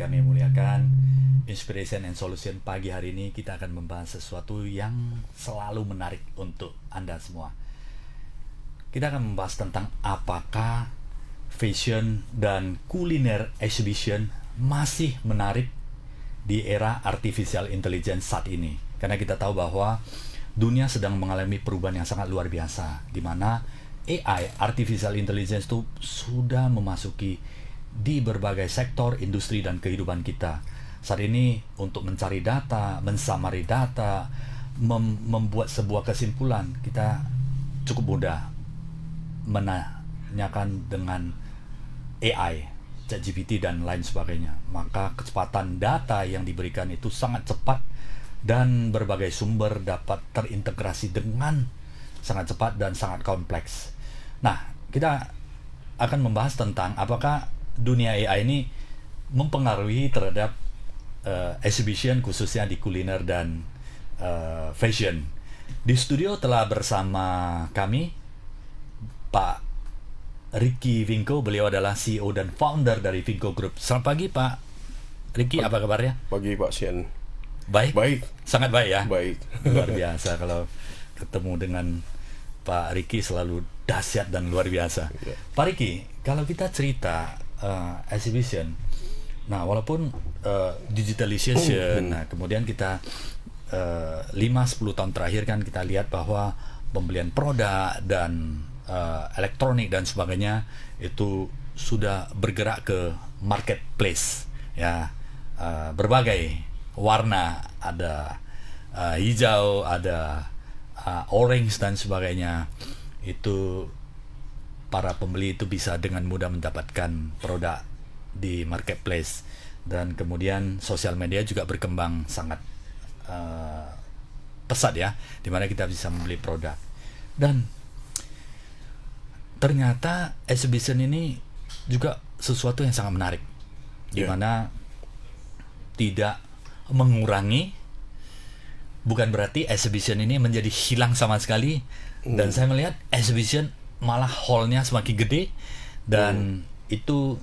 kami muliakan, Inspiration and Solution pagi hari ini kita akan membahas sesuatu yang selalu menarik untuk Anda semua. Kita akan membahas tentang apakah fashion dan kuliner exhibition masih menarik di era artificial intelligence saat ini. Karena kita tahu bahwa dunia sedang mengalami perubahan yang sangat luar biasa, di mana AI, artificial intelligence itu sudah memasuki di berbagai sektor, industri, dan kehidupan kita. Saat ini untuk mencari data, mensamari data, membuat sebuah kesimpulan, kita cukup mudah menanyakan dengan AI, ChatGPT, dan lain sebagainya. Maka kecepatan data yang diberikan itu sangat cepat dan berbagai sumber dapat terintegrasi dengan sangat cepat dan sangat kompleks. Nah, kita akan membahas tentang apakah dunia AI ini mempengaruhi terhadap exhibition khususnya di kuliner dan fashion. Di studio telah bersama kami Pak Ricky Vinko. Beliau adalah CEO dan founder dari Vinko Group. Selamat pagi Pak Ricky, apa kabarnya? Pagi Pak Sian. Baik? Baik. Sangat baik ya? Baik. Luar biasa kalau ketemu dengan Pak Ricky, selalu dahsyat dan luar biasa. Ya. Pak Ricky, kalau kita cerita exhibition, nah walaupun digitalization, nah kemudian kita 5-10 tahun terakhir kan kita lihat bahwa pembelian produk dan elektronik dan sebagainya itu sudah bergerak ke marketplace ya, berbagai warna, ada hijau, ada orange dan sebagainya. Itu para pembeli itu bisa dengan mudah mendapatkan produk di marketplace, dan kemudian sosial media juga berkembang sangat pesat ya, dimana kita bisa membeli produk. Dan ternyata exhibition ini juga sesuatu yang sangat menarik, dimana tidak mengurangi, bukan berarti exhibition ini menjadi hilang sama sekali. Dan saya melihat exhibition malah hall-nya semakin gede, dan itu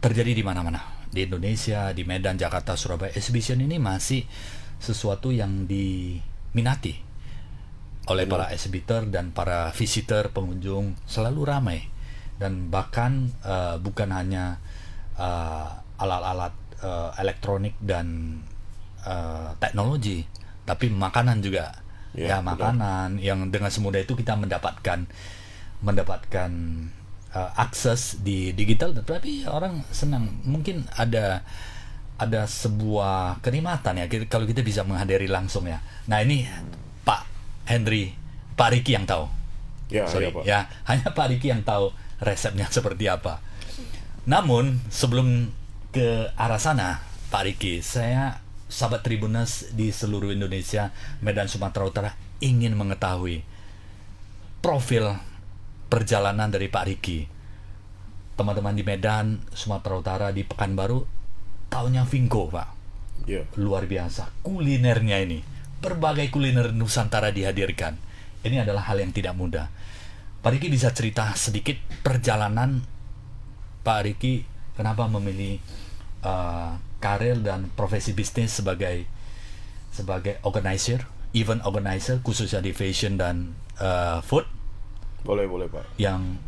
terjadi di mana-mana di Indonesia, di Medan, Jakarta, Surabaya. Exhibition ini masih sesuatu yang diminati oleh para exhibitor dan para visitor, pengunjung, selalu ramai. Dan bahkan bukan hanya alat-alat elektronik dan teknologi, tapi makanan juga. Ya, makanan yang dengan semudah itu kita mendapatkan akses di digital, tapi orang senang. Mungkin ada sebuah kenikmatan ya kalau kita bisa menghadiri langsung ya. Nah, ini Pak Henry, Pak Ricky yang tahu. Ya, Pak. Ya, hanya Pak Ricky yang tahu resepnya seperti apa. Namun sebelum ke arah sana, Pak Ricky, saya, sahabat Tribuners di seluruh Indonesia, Medan, Sumatera Utara, ingin mengetahui profil perjalanan dari Pak Ricky. Teman-teman di Medan, Sumatera Utara, di Pekanbaru, taunya Vinko, Pak. Ya. Luar biasa. Kulinernya ini, berbagai kuliner Nusantara dihadirkan. Ini adalah hal yang tidak mudah. Pak Ricky bisa cerita sedikit perjalanan Pak Ricky, kenapa memilih karir dan profesi bisnis sebagai organizer, event organizer, khususnya di fashion dan food. Boleh Pak. Yang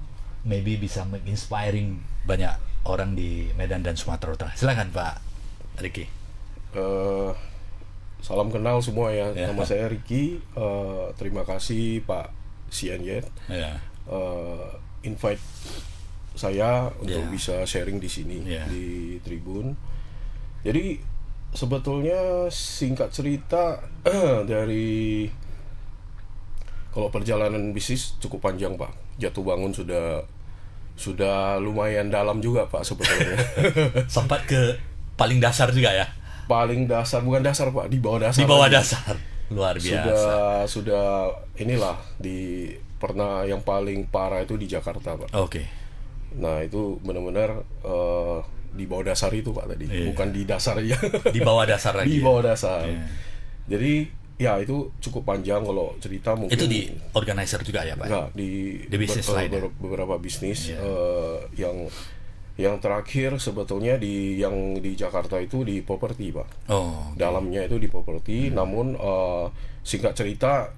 maybe bisa menginspiring banyak orang di Medan dan Sumatera Utara. Silakan Pak Ricky. Salam kenal semua ya. Nama saya Ricky. Terima kasih Pak Sian Yet. Invite saya untuk bisa sharing di sini di Tribun. Jadi sebetulnya singkat cerita dari kalau perjalanan bisnis cukup panjang Pak. Jatuh bangun sudah lumayan dalam juga Pak sebetulnya. Sempat ke paling dasar juga ya? Paling dasar, bukan dasar Pak, di bawah dasar. Di bawah dasar. Luar biasa. Sudah inilah pernah yang paling parah itu di Jakarta Pak. Oke. Nah itu benar-benar di bawah dasar itu Pak tadi, bukan di dasar ya. Di bawah dasar lagi. Di bawah dasar. Jadi ya itu cukup panjang kalau cerita mungkin. Itu di organizer juga ya Pak? Enggak, di bisnis lain. Beberapa bisnis yang Yang terakhir sebetulnya yang di Jakarta itu di properti, Pak. Oh, okay. Dalamnya itu di properti, namun singkat cerita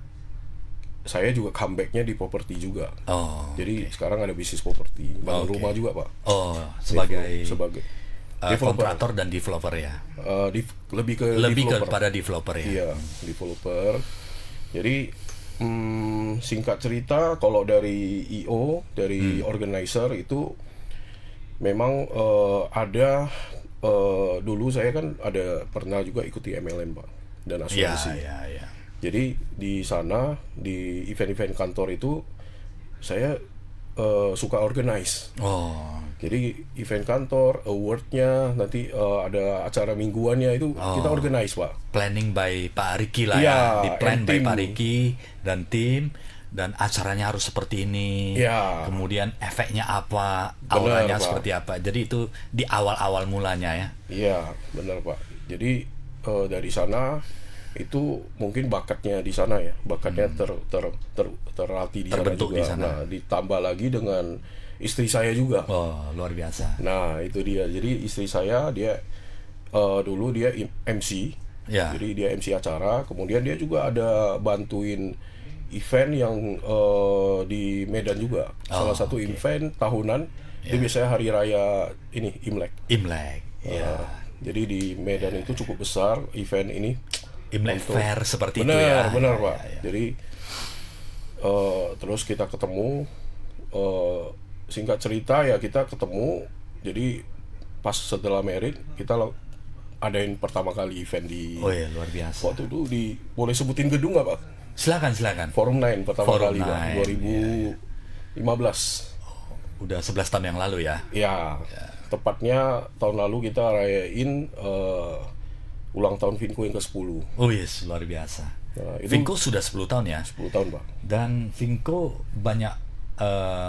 saya juga comebacknya di properti juga. Oh, jadi sekarang ada bisnis properti, bangun rumah juga, Pak. Oh, sebagai developer. kontraktor dan developer ya. Lebih kepada developer ya. Iya, developer. Jadi singkat cerita, kalau dari IO, dari organizer itu memang ada dulu saya kan pernah juga ikuti MLM, Pak, dan asuransi. Ya. Jadi di sana, di event-event kantor itu saya suka organize. Oh. Jadi event kantor, awardnya, nanti ada acara mingguannya itu kita organize, Pak. Planning by Pak Riki lah ya, di-plan by Pak Riki dan tim, dan acaranya harus seperti ini. Ya. Kemudian efeknya apa, auranya seperti apa. Jadi itu di awal-awal mulanya ya. Iya, benar, Pak. Jadi dari sana itu mungkin bakatnya di sana ya, bakatnya terlatih di sana juga. Nah, ditambah lagi dengan istri saya juga. Oh, luar biasa. Nah, itu dia. Jadi istri saya dia dulu dia MC. Ya. Jadi dia MC acara, kemudian dia juga ada bantuin event yang di Medan juga. Salah satu event tahunan. Itu biasanya hari raya ini Imlek. Ya. Jadi di Medan itu cukup besar event ini. Imlek Fair seperti itu ya. Benar, Pak. Ya. Jadi terus kita ketemu, singkat cerita ya kita ketemu. Jadi pas setelah merit kita adain pertama kali event di. Oh ya, luar biasa. Waktu itu boleh sebutin gedung nggak, Pak? Silakan. Forum 9 pertama kali, Pak. 2015. Udah 11 tahun yang lalu ya. Ya. Tepatnya tahun lalu kita rayain ulang tahun Vinco yang ke-10. Oh yes, luar biasa. Nah, Vinco sudah 10 tahun ya? 10 tahun, Pak. Dan Vinco banyak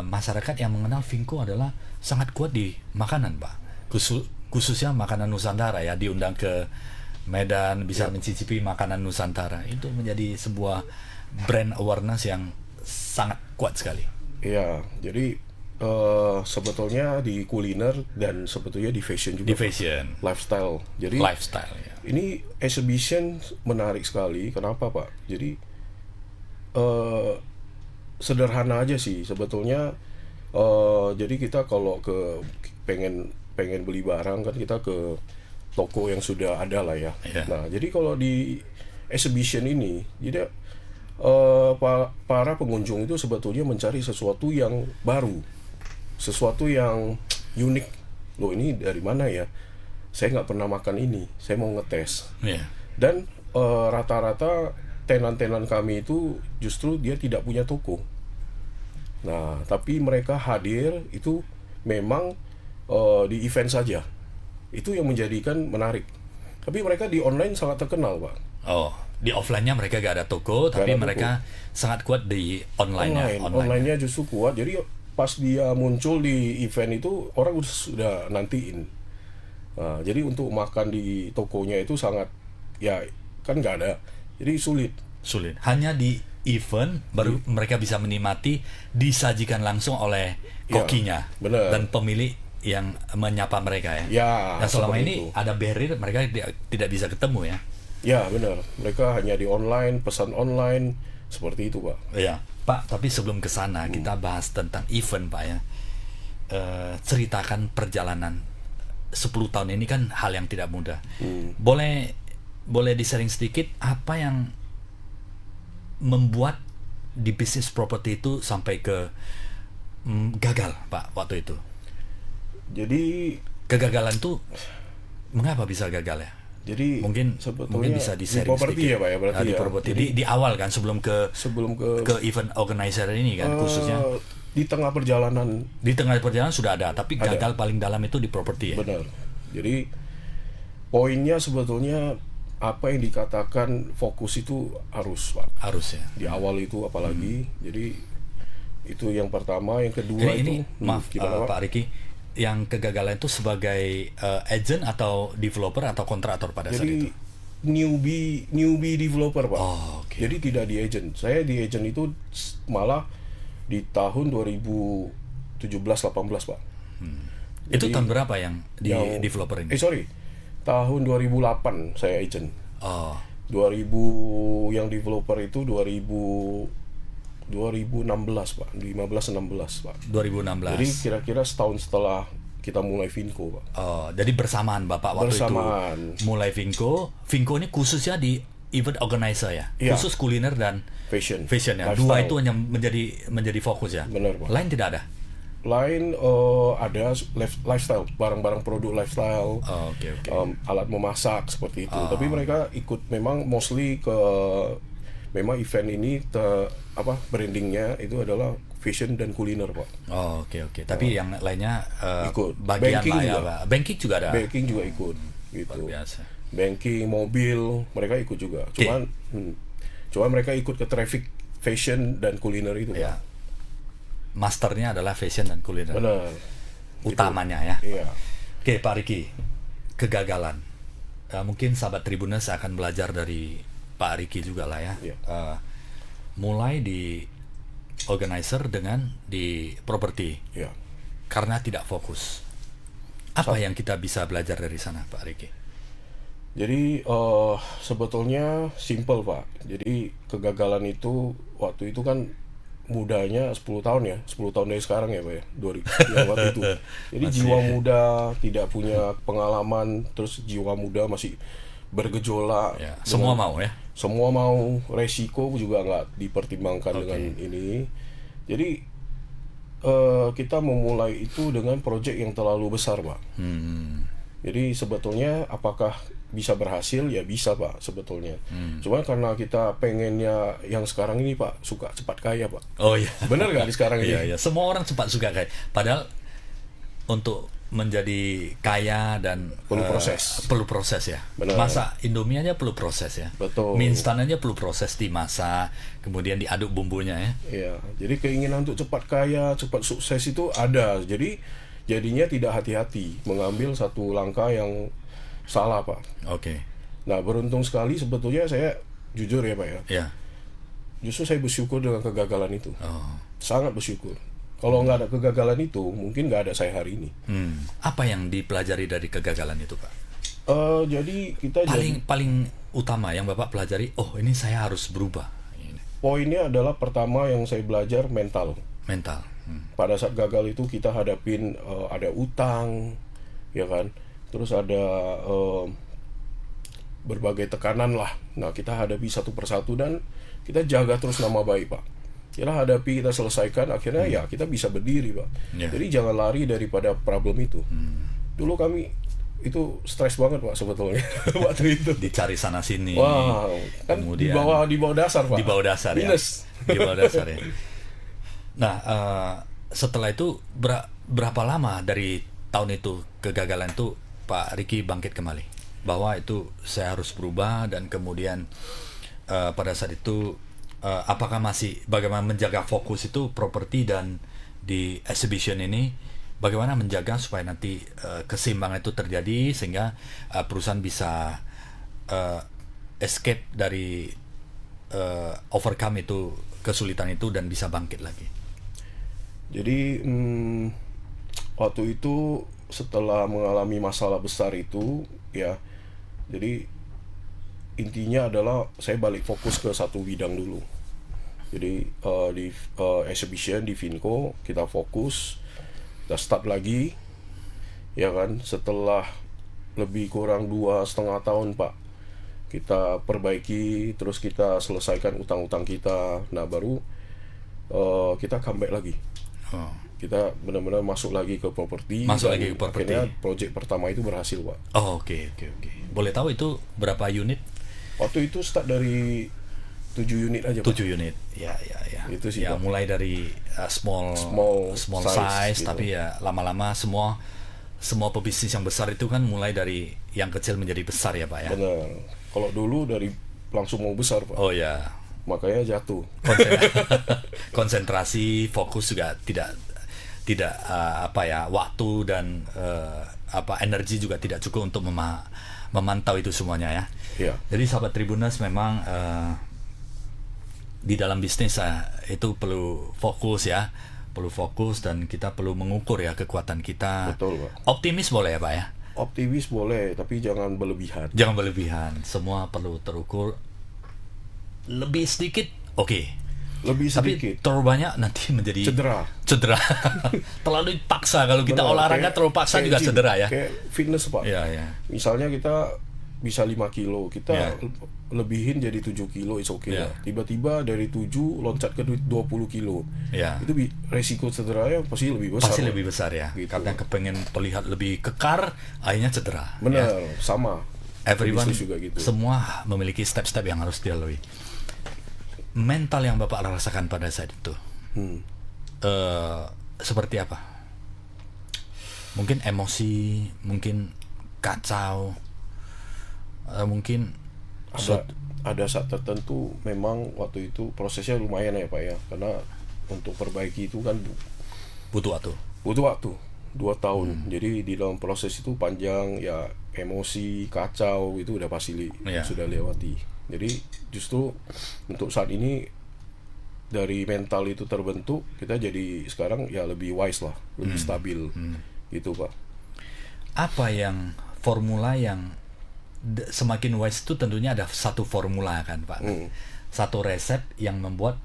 masyarakat yang mengenal Vinco adalah sangat kuat di makanan, Pak. Khususnya makanan Nusantara ya, diundang ke Medan, bisa mencicipi makanan Nusantara. Itu menjadi sebuah brand awareness yang sangat kuat sekali. Iya, jadi sebetulnya di kuliner dan sebetulnya di fashion juga. Di fashion. Lifestyle. Jadi lifestyle ya. Ini exhibition menarik sekali. Kenapa, Pak? Jadi sederhana aja sih sebetulnya. Jadi kita kalau pengen beli barang kan kita ke toko yang sudah ada lah ya. Nah, jadi kalau di exhibition ini, jadi para pengunjung itu sebetulnya mencari sesuatu yang baru, sesuatu yang unik. Loh, ini dari mana ya? Saya nggak pernah makan ini, saya mau ngetes. Dan rata-rata tenan-tenan kami itu justru dia tidak punya toko. Nah, tapi mereka hadir itu memang di event saja. Itu yang menjadikan menarik. Tapi mereka di online sangat terkenal, Pak. Oh, di offline-nya mereka gak ada toko, tapi mereka sangat kuat di online-nya. Online-nya justru kuat. Jadi pas dia muncul di event itu orang sudah nantiin. Nah, jadi untuk makan di tokonya itu sangat, ya kan nggak ada. Jadi sulit. Hanya di event baru mereka bisa menikmati, disajikan langsung oleh kokinya dan pemilik yang menyapa mereka ya. Nah, selama ini ada barrier, mereka tidak bisa ketemu ya. Ya, benar. Mereka hanya di online, pesan online, seperti itu, Pak. Iya, Pak. Tapi sebelum ke sana kita bahas tentang event, Pak ya. Ceritakan perjalanan 10 tahun ini kan hal yang tidak mudah. Boleh di-sharing sedikit apa yang membuat di bisnis properti itu sampai ke gagal, Pak, waktu itu? Jadi kegagalan tuh mengapa bisa gagal ya? Jadi mungkin bisa di-sharing sedikit. Ya, Pak ya, berarti di properti di awal kan sebelum ke event organizer ini kan khususnya. Di tengah perjalanan sudah ada, tapi gagal paling dalam itu di properti ya. Benar. Jadi poinnya sebetulnya apa yang dikatakan fokus itu harus, Pak. Harus ya. Di awal itu apalagi. Jadi itu yang pertama, yang kedua ini maaf Pak Riki, yang kegagalan itu sebagai agent atau developer atau kontraktor pada saat itu? Newbie developer, Pak. Okay. Jadi tidak di agent. Saya di agent itu malah di tahun 2017-18, Pak. Itu tahun berapa yang developer ini? Tahun 2008 saya agent. 2000 yang developer itu 2016 Pak, 15-16 Pak. 2016. Jadi kira-kira setahun setelah kita mulai Vinco Pak. Jadi bersamaan Bapak waktu itu mulai Vinco. Vinco ini khususnya di event organizer ya, khusus kuliner dan fashion ya. Lifestyle. Dua itu hanya menjadi fokus ya. Benar Pak. Lain tidak ada? Lain ada lifestyle, barang-barang produk lifestyle, alat memasak seperti itu. Tapi mereka ikut memang mostly ke memang event ini brandingnya itu adalah fashion dan kuliner Pak. Oke. Tapi yang lainnya ikut. Bagian banking juga. Pak. Banking juga ada. Banking juga ikut gitu. Luar biasa. Banking, mobil, mereka ikut juga. Cuman mereka ikut ke traffic fashion dan kuliner itu Pak. Masternya adalah fashion dan kuliner. Benar. Utamanya ya. Iya. Oke, Pak Ricky, kegagalan. Mungkin sahabat Tribuners akan belajar dari Pak Ricky juga lah ya. Iya. Mulai di organizer dengan di properti. Iya. Karena tidak fokus. Apa yang kita bisa belajar dari sana, Pak Ricky? Jadi sebetulnya simple Pak. Jadi kegagalan itu waktu itu kan mudanya 10 tahun ya, 10 tahun dari sekarang ya Pak ya, waktu itu. Jadi jiwa muda, tidak punya pengalaman, terus jiwa muda masih bergejolak. Semua mau ya? Semua mau, resiko juga nggak dipertimbangkan dengan ini. Jadi kita memulai itu dengan proyek yang terlalu besar Pak. Jadi sebetulnya apakah bisa berhasil? Ya bisa Pak sebetulnya. Cuma karena kita pengennya yang sekarang ini Pak, suka cepat kaya Pak. Oh iya. Bener gak di sekarang ini? Iya. Semua orang cepat suka kaya. Padahal untuk menjadi kaya dan perlu proses. Perlu proses ya. Bener. Masak Indomie aja perlu proses ya. Betul. Mie instan aja perlu proses dimasak, kemudian diaduk bumbunya ya. Iya. Jadi keinginan untuk cepat kaya, cepat sukses itu ada. Jadinya tidak hati-hati mengambil satu langkah yang salah Pak. Nah beruntung sekali sebetulnya saya jujur ya Pak ya. Iya. Justru saya bersyukur dengan kegagalan itu. Sangat bersyukur. Kalau nggak ada kegagalan itu, mungkin nggak ada saya hari ini. Apa yang dipelajari dari kegagalan itu Pak? Jadi kita paling utama yang Bapak pelajari, ini saya harus berubah. Poinnya adalah pertama yang saya belajar mental. Pada saat gagal itu kita hadapin ada utang, ya kan? Terus ada berbagai tekanan lah. Nah kita hadapi satu persatu dan kita jaga terus nama baik Pak. Kita hadapi, kita selesaikan, akhirnya ya kita bisa berdiri Pak. Jadi jangan lari daripada problem itu. Dulu kami itu stres banget Pak sebetulnya waktu itu. Dicari sana sini. Wow, kan kemudian di bawah dasar Pak. Di bawah dasar minus. Ya. Di bawah dasar ya. Nah setelah itu berapa lama dari tahun itu kegagalan itu Pak Ricky bangkit kembali bahwa itu saya harus berubah dan kemudian pada saat itu apakah masih bagaimana menjaga fokus itu properti dan di exhibition ini bagaimana menjaga supaya nanti keseimbangan itu terjadi sehingga perusahaan bisa escape dari overcome itu kesulitan itu dan bisa bangkit lagi. Jadi waktu itu setelah mengalami masalah besar itu ya, jadi intinya adalah saya balik fokus ke satu bidang dulu. Jadi di exhibition di Vinco kita fokus, kita start lagi, ya kan. Setelah lebih kurang 2,5 tahun Pak, kita perbaiki, terus kita selesaikan utang-utang kita. Nah baru kita comeback lagi. Kita benar-benar masuk lagi ke properti. Akhirnya project pertama itu berhasil Pak. Oke. Boleh tahu itu berapa unit? Waktu itu start dari 7 unit aja Pak. 7 unit. Ya. Itu sih ya, Pak. mulai dari small size gitu. Tapi ya lama-lama semua pebisnis yang besar itu kan mulai dari yang kecil menjadi besar ya Pak ya. Benar. Kalau dulu dari langsung mau besar Pak. Oh ya. Makanya jatuh. Konsentrasi, fokus juga tidak waktu dan energi juga tidak cukup untuk memantau itu semuanya ya. Iya. Jadi sahabat Tribuners memang di dalam bisnis itu perlu fokus ya, perlu fokus dan kita perlu mengukur ya kekuatan kita. Betul, Pak. Optimis boleh ya Pak ya? Optimis boleh, tapi jangan berlebihan. Jangan berlebihan. Semua perlu terukur. Lebih sedikit, oke. Lebih Tapi sedikit. terlalu banyak nanti menjadi Cedera. Terlalu paksa, kalau kita olahraga terlalu paksa juga gym, cedera ya. Kayak fitness, Pak. Iya. Misalnya kita bisa 5 kilo, kita lebihin jadi 7 kilo, it's okay lah. Tiba-tiba dari 7 loncat ke 20 kilo. Itu resiko cederanya pasti lebih besar. Pasti lebih besar ya. Gitu. Karena kepengen terlihat lebih kekar, akhirnya cedera. Benar, sama. Everyone juga gitu. Semua memiliki step-step yang harus dilalui. Mental yang Bapak rasakan pada saat itu seperti apa? Mungkin emosi, mungkin kacau, mungkin ada saat tertentu memang waktu itu prosesnya lumayan ya Pak ya, karena untuk perbaiki itu kan butuh waktu 2 tahun. Jadi di dalam proses itu panjang ya, emosi, kacau itu udah pasti sudah lewati. Jadi justru untuk saat ini dari mental itu terbentuk, kita jadi sekarang ya lebih wise lah, lebih stabil gitu Pak. Apa yang formula yang semakin wise itu tentunya ada satu formula kan Pak, satu resep yang membuat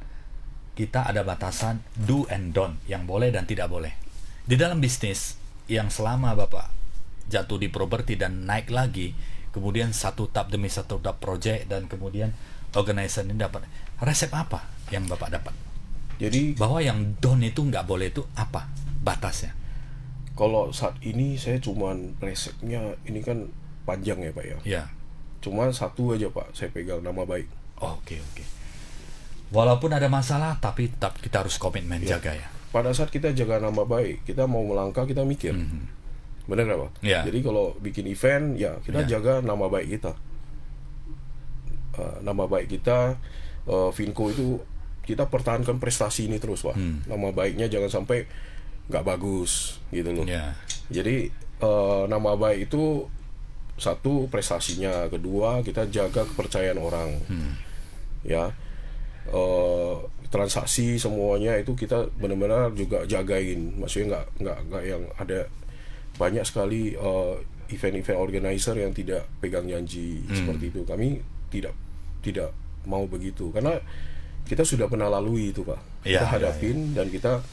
kita ada batasan do and don't, yang boleh dan tidak boleh. Di dalam bisnis yang selama Bapak jatuh di properti dan naik lagi, kemudian satu tahap demi satu tahap project, dan kemudian organisasi ini dapat resep apa yang Bapak dapat? Jadi bahwa yang don't itu nggak boleh, itu apa batasnya? Kalau saat ini saya cuman resepnya ini kan panjang ya Pak ya. Ya. Cuma satu aja Pak, saya pegang nama baik. Oke. Walaupun ada masalah, tapi tetap kita harus komitmen jaga ya. Pada saat kita jaga nama baik, kita mau melangkah kita mikir. Benar nggak Pak? Ya. Jadi kalau bikin event ya kita jaga nama baik kita. Nama baik kita, Vinco itu kita pertahankan prestasi ini terus Pak. Nama baiknya jangan sampai nggak bagus gitu loh. Jadi nama baik itu satu prestasinya, kedua kita jaga kepercayaan orang. Ya, transaksi semuanya itu kita benar-benar juga jagain. Maksudnya nggak yang ada banyak sekali event-event organizer yang tidak pegang janji seperti itu. Kami tidak mau begitu karena kita sudah pernah lalui itu Pak. Kita hadapin dan kita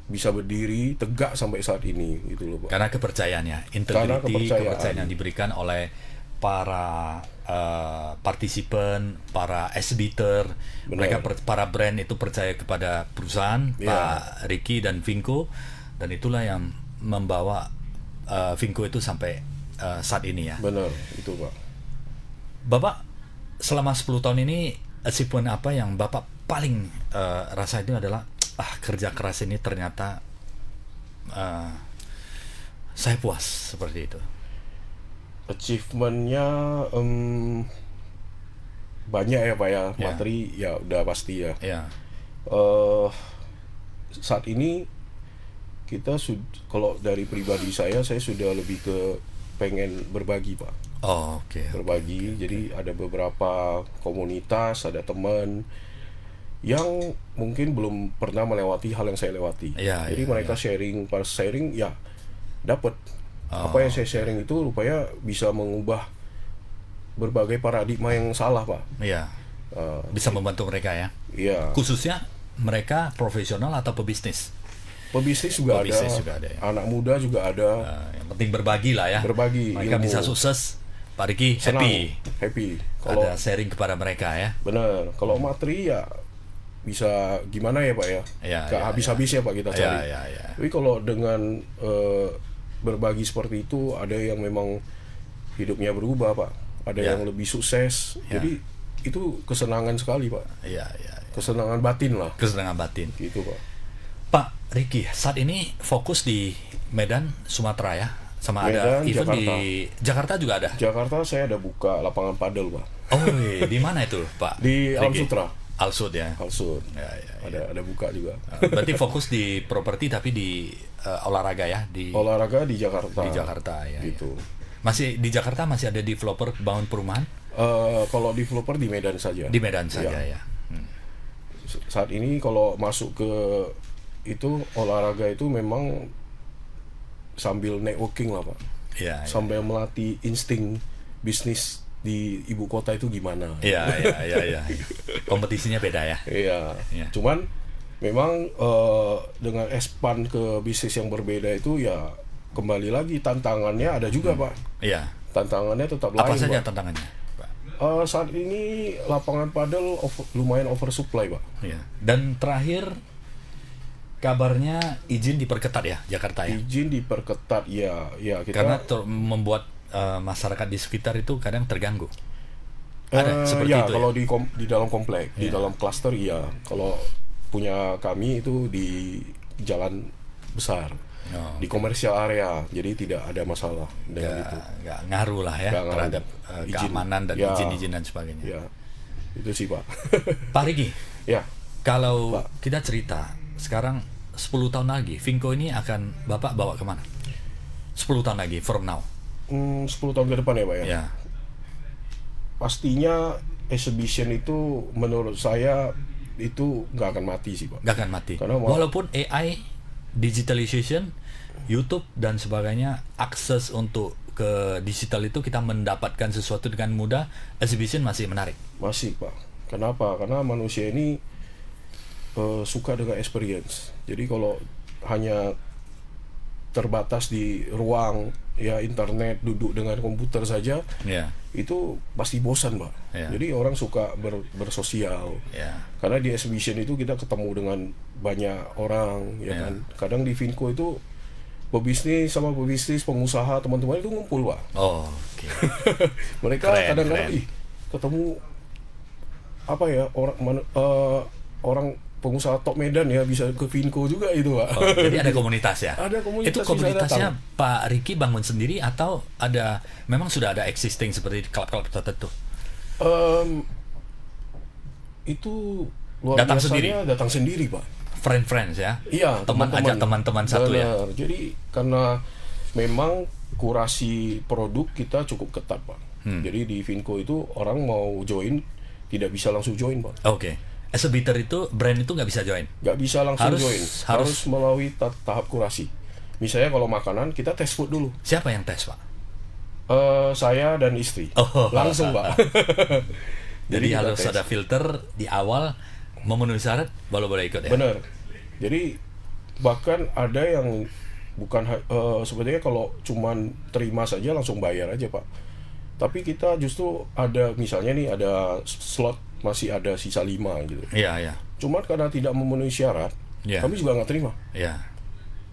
bisa berdiri tegak sampai saat ini gitu loh Pak. Karena kepercayaannya, integriti, kepercayaan yang diberikan oleh para partisipan, para exhibitor, mereka para brand itu percaya kepada perusahaan Pak Ricky dan Vinco, dan itulah yang membawa Vinco itu sampai saat ini ya. Benar, itu Pak. Bapak selama 10 tahun ini achievement apa yang Bapak paling rasa itu adalah kerja keras ini ternyata saya puas seperti itu? Achievementnya banyak ya Pak ya. Materi ya udah pasti ya. Saat ini kita kalau dari pribadi saya sudah lebih ke pengen berbagi Pak. Berbagi. Jadi ada beberapa komunitas, ada teman yang mungkin belum pernah melewati hal yang saya lewati. Jadi mereka sharing, pas sharing ya dapat apa yang saya sharing itu rupanya bisa mengubah berbagai paradigma yang salah Pak. Bisa membantu mereka ya. Khususnya mereka profesional atau pebisnis. Pebisnis juga ada ya. Anak muda juga ada. Yang penting berbagi lah ya. Berbagi. Mereka bisa sukses. Pak Ricky happy. Kalau ada sharing kepada mereka ya. Benar. Kalau materi ya bisa gimana ya Pak ya. Gak habis-habis ya Pak kita cari. Tapi kalau dengan berbagi seperti itu, ada yang memang hidupnya berubah Pak. Ada yang lebih sukses. Jadi itu kesenangan sekali Pak. Kesenangan batin lah. Kesenangan batin. Gitu Pak. Pak Ricky, saat ini fokus di Medan, Sumatera ya? Sama Medan, ada event Jakarta. Di Jakarta juga ada? Jakarta saya ada buka lapangan padel Pak. Di mana itu Pak? Di Al-Sutra. Al-Sud ya? Al-Sud. Ada buka juga. Berarti fokus di properti tapi di olahraga ya? Olahraga di Jakarta. Di Jakarta ya. Gitu. Masih di Jakarta masih ada developer bangun perumahan? Kalau developer di Medan saja. Di Medan saja ya. Saat ini kalau masuk ke itu olahraga itu memang sambil networking lah Pak. Ya, sambil melatih insting bisnis di ibu kota itu gimana. Iya. Kompetisinya beda ya. Iya. Cuman memang dengan expand ke bisnis yang berbeda itu ya kembali lagi tantangannya ada juga Pak. Iya. Tantangannya tetap lain. Apa saja Pak. tantangannya, Pak? Saat ini lapangan padel lumayan oversupply Pak. Iya. Dan terakhir kabarnya izin diperketat ya Jakarta ya. Izin diperketat ya kita. Karena membuat masyarakat di sekitar itu kadang terganggu. Ada seperti ya, itu. Kalau di dalam komplek, di dalam klaster iya. Kalau punya kami itu di jalan besar. Di komersial area, jadi tidak ada masalah dengan itu. Nggak ngaruh lah ya terhadap keamanan dan izin-izin dan sebagainya. Ya, itu sih Pak. Pak Riki, ya. Kalau Pak, kita cerita sekarang 10 tahun lagi, Vinco ini akan Bapak bawa kemana? 10 tahun lagi, from now. 10 tahun ke depan ya Pak ya. Ya. Pastinya exhibition itu menurut saya itu nggak akan mati sih Pak. Nggak akan mati. Karena walaupun AI, digitalization, YouTube dan sebagainya, akses untuk ke digital itu kita mendapatkan sesuatu dengan mudah, exhibition masih menarik. Masih Pak. Kenapa? Karena manusia ini suka dengan experience. Jadi kalau hanya terbatas di ruang ya internet, duduk dengan komputer saja, itu pasti bosan Pak. Jadi orang suka bersosial. Karena di exhibition itu kita ketemu dengan banyak orang, ya kan. Kadang di Vinco itu pebisnis sama pebisnis, pengusaha, teman-teman itu ngumpul Pak. Oh, oke. Mereka kadang-kadang ketemu apa ya orang pengusaha top Medan ya bisa ke Vinco juga itu Pak. Jadi ada komunitas ya? Ada komunitas. Itu komunitasnya Pak Riki bangun sendiri atau ada memang sudah ada existing seperti klub-klub tertentu? Itu luar biasanya datang sendiri Pak. Friends ya? Iya, ajak teman-teman satu ya. Jadi karena memang kurasi produk kita cukup ketat Pak. Jadi di Vinco itu orang mau join tidak bisa langsung join Pak. Oke. Exhibitor itu brand itu nggak bisa join? Nggak bisa langsung join. Harus melalui tahap kurasi. Misalnya kalau makanan kita test food dulu. Siapa yang tes Pak? Saya dan istri. Langsung Pak. Jadi harus ada filter di awal, memenuhi syarat baru boleh ikut ya? Benar. Jadi bahkan ada yang bukan sebenarnya kalau cuman terima saja langsung bayar aja Pak. Tapi kita justru ada misalnya nih ada slot masih ada sisa 5 gitu. Iya. Cuma karena tidak memenuhi syarat, kami juga nggak terima. Iya.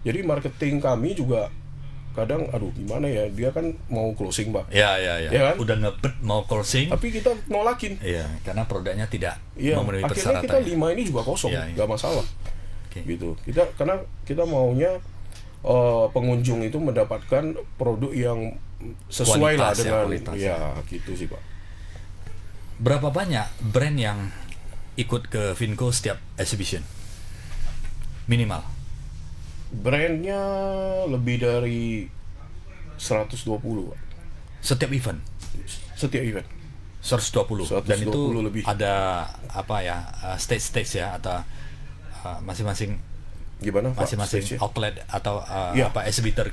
Jadi marketing kami juga kadang gimana ya, dia kan mau closing Pak. Iya. Ya kan? Udah ngebet mau closing. Tapi kita nolakin. Iya, karena produknya tidak memenuhi persyaratan. Akhirnya kita 5 ini juga kosong, nggak masalah. Gitu. Karena kita maunya pengunjung itu mendapatkan produk yang sesuai kualitas, lah dengan kualitas. Ya gitu sih Pak. Berapa banyak brand yang ikut ke Vinco setiap exhibition? Minimal. Brandnya lebih dari 120 Pak. Setiap event? Setiap event 120 dan itu lebih. Ada apa ya, stage ya atau masing-masing gimana masing-masing outlet atau exhibitor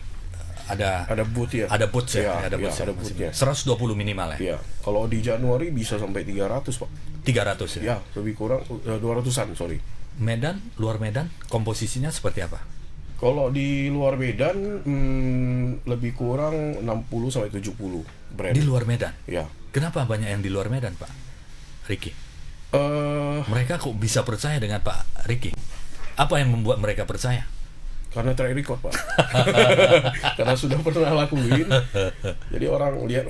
ada booth ya. Ada booth ya, ada booth-nya. 120 minimal ya. Iya. Kalau di Januari bisa sampai 300 Pak. 300 ya. Ya, lebih kurang 200-an, sorry. Medan, luar Medan komposisinya seperti apa? Kalau di luar Medan lebih kurang 60 sampai 70 brand. Di luar Medan? Ya. Kenapa banyak yang di luar Medan, Pak Riki? Mereka kok bisa percaya dengan Pak Riki? Apa yang membuat mereka percaya? Karena track record Pak. Karena sudah pernah lakuin. Jadi orang lihat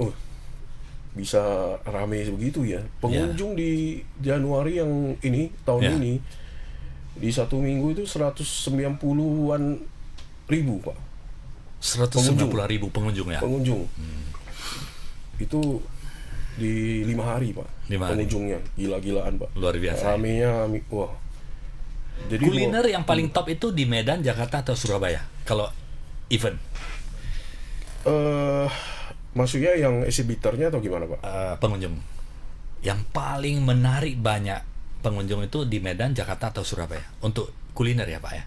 bisa rame begitu ya. Pengunjung di Januari yang ini tahun ini di satu minggu itu 190-an ribu Pak. 190.000 pengunjung ya. Pengunjung. Itu di 5 hari Pak. 5 hari. Pengunjungnya gila-gilaan Pak. Luar biasa. Ramenya wah. Jadi kuliner yang paling top itu di Medan, Jakarta atau Surabaya kalau event? Maksudnya yang exhibitornya atau gimana Pak? Pengunjung yang paling menarik banyak pengunjung itu di Medan, Jakarta atau Surabaya untuk kuliner ya Pak ya?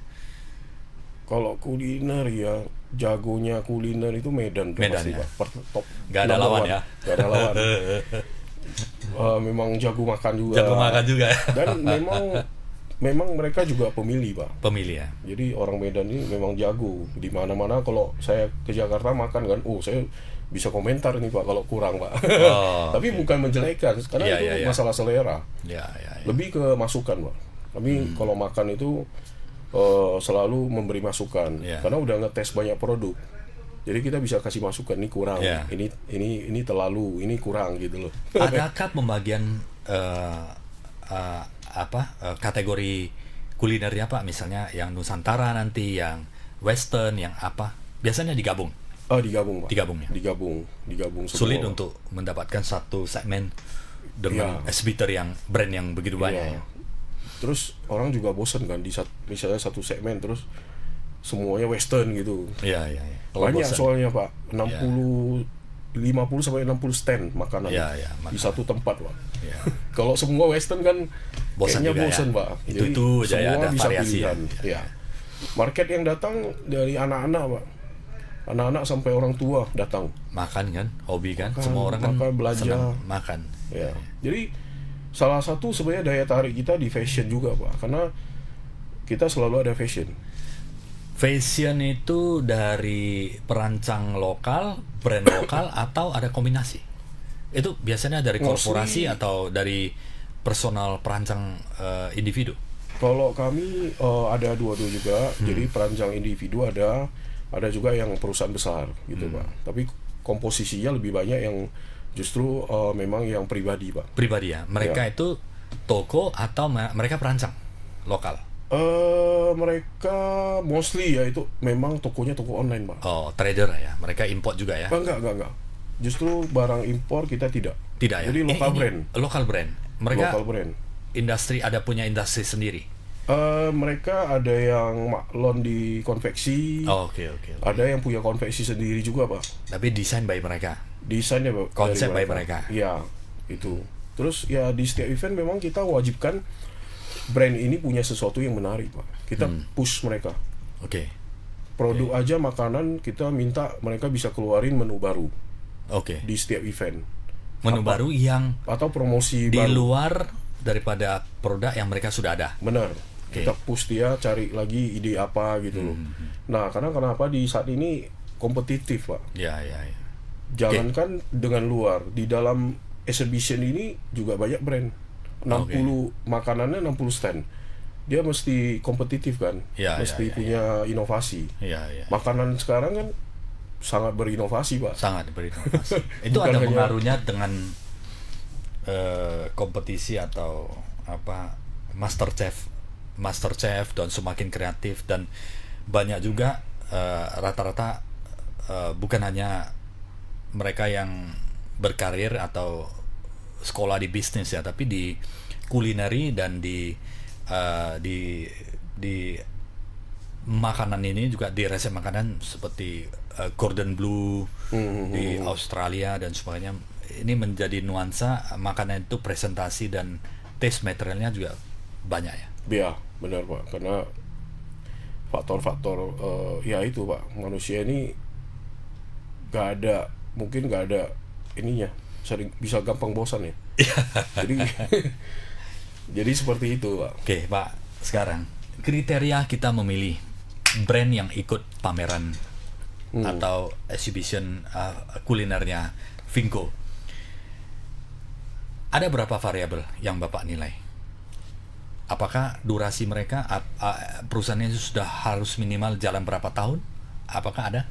Kalau kuliner ya, jagonya kuliner itu Medan tuh Medan pasti, ya? Pak. Top. Gak ada lawan ya? Gak ada lawan. Memang jago makan juga. Jago makan juga. Dan memang mereka juga pemilih, Pak. Pemilih ya. Jadi orang Medan ini memang jago. Di mana-mana kalau saya ke Jakarta makan kan, saya bisa komentar nih Pak kalau kurang Pak. Tapi bukan menjelekkan, karena itu masalah selera. Lebih ke masukan Pak. Kami kalau makan itu selalu memberi masukan, karena udah ngetes banyak produk. Jadi kita bisa kasih masukan, ini kurang, ini terlalu, ini kurang gitu loh. Adakah pembagian kategori kulinernya Pak? Misalnya yang Nusantara nanti, yang Western, yang apa? Biasanya digabung. Digabung Pak. Digabung semua. Sulit untuk mendapatkan satu segmen dengan exhibitor yang brand yang begitu banyak. Terus orang juga bosen kan misalnya satu segmen terus semuanya Western gitu. Banyak bosen. Soalnya Pak, 50 sampai 60 stand makanan di satu tempat Pak. Kalau semua Western kan bosan kayaknya bosen Pak. Jadi itu semua ada bisa variasi pilihan. Market yang datang dari anak-anak Pak. Anak-anak sampai orang tua datang. Makan kan, hobi kan, semua orang kan belajar makan. Jadi salah satu sebenarnya daya tarik kita di fashion juga Pak, karena kita selalu ada fashion. Fashion itu dari perancang lokal, brand lokal, atau ada kombinasi? Itu biasanya dari korporasi atau dari personal perancang individu? Kalau kami ada dua-dua juga. Jadi perancang individu ada juga yang perusahaan besar gitu Pak. Tapi komposisinya lebih banyak yang justru memang yang pribadi Pak. Pribadi ya? Mereka itu toko atau mereka perancang lokal? Mereka mostly ya itu memang tokonya toko online Pak. Trader ya? Mereka import juga ya? Enggak. Justru barang impor kita tidak. Tidak ya? Jadi lokal brand. Lokal brand. Mereka lokal brand. Industri punya industri sendiri. Mereka ada yang maklon di konveksi. Oke. Ada yang punya konveksi sendiri juga Pak. Tapi desain by mereka. Desainnya Pak. Konsep by mereka. Iya, itu. Terus ya di setiap event memang kita wajibkan brand ini punya sesuatu yang menarik Pak. Kita push mereka. Oke. Produk aja makanan kita minta mereka bisa keluarin menu baru. Di setiap event. Menu baru yang atau promosi di baru. Luar daripada produk yang mereka sudah ada. Benar. Kita push dia cari lagi ide apa gitu loh. Nah, karena kenapa di saat ini kompetitif Pak. Jangankan dengan luar, di dalam exhibition ini juga banyak brand. 60 makanannya 60 stand. Dia mesti kompetitif kan. Mesti punya inovasi. Makanan sekarang kan sangat berinovasi Pak. Sangat berinovasi. Itu ada pengaruhnya dengan kompetisi atau master chef dan semakin kreatif, dan banyak juga rata-rata bukan hanya mereka yang berkarir atau sekolah di bisnis ya, tapi di kulineri dan di makanan ini juga, di resep makanan seperti Cordon Bleu di Australia dan sebagainya. Ini menjadi nuansa makanan itu, presentasi dan taste materialnya juga banyak ya. Iya, benar Pak. Karena faktor-faktor itu Pak, manusia ini mungkin nggak ada ininya, sering bisa gampang bosan ya. Jadi seperti itu Pak. Oke Pak, sekarang kriteria kita memilih brand yang ikut pameran atau exhibition kulinernya Vinco. Ada berapa variabel yang Bapak nilai? Apakah durasi mereka, perusahaannya sudah harus minimal jalan berapa tahun? Apakah ada?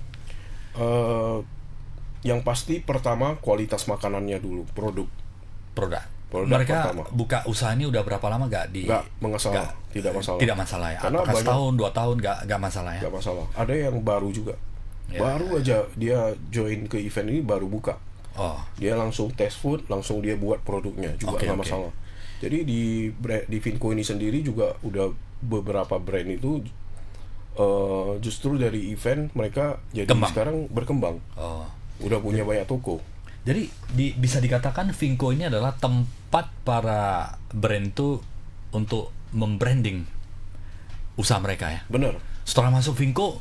Yang pasti pertama kualitas makanannya dulu, produk mereka pertama. Buka usaha ini udah berapa lama tidak masalah. Tidak masalah ya. Karena apakah setahun 2 tahun nggak masalah ya? Nggak masalah. Ada yang baru juga. Baru aja dia join ke event ini, baru buka. Dia langsung test food, langsung dia buat produknya juga, nggak masalah. Jadi di Vinco ini sendiri juga udah beberapa brand itu justru dari event mereka jadi sekarang berkembang. Udah punya banyak toko. Jadi bisa dikatakan Vinco ini adalah tempat para brand itu untuk membranding usaha mereka ya. Benar. Setelah masuk Vinko,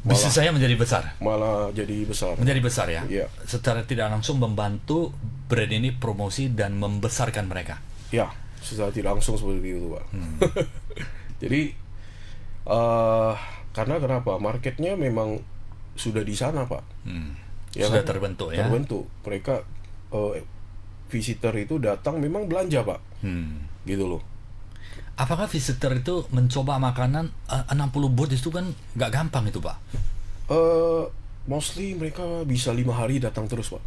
bisnis saya menjadi besar. Malah jadi besar. Menjadi besar ya. Iya. Secara tidak langsung membantu brand ini promosi dan membesarkan mereka. Ya, secara tidak langsung seperti itu, Pak. Jadi karena kenapa? Marketnya memang sudah di sana, Pak. Ya sudah kan? terbentuk ya. Terbentuk. Mereka visitor itu datang memang belanja, Pak. Gitu loh. Apakah visitor itu mencoba makanan 60 booth itu kan nggak gampang itu, Pak? Mostly mereka bisa 5 hari datang terus, Pak.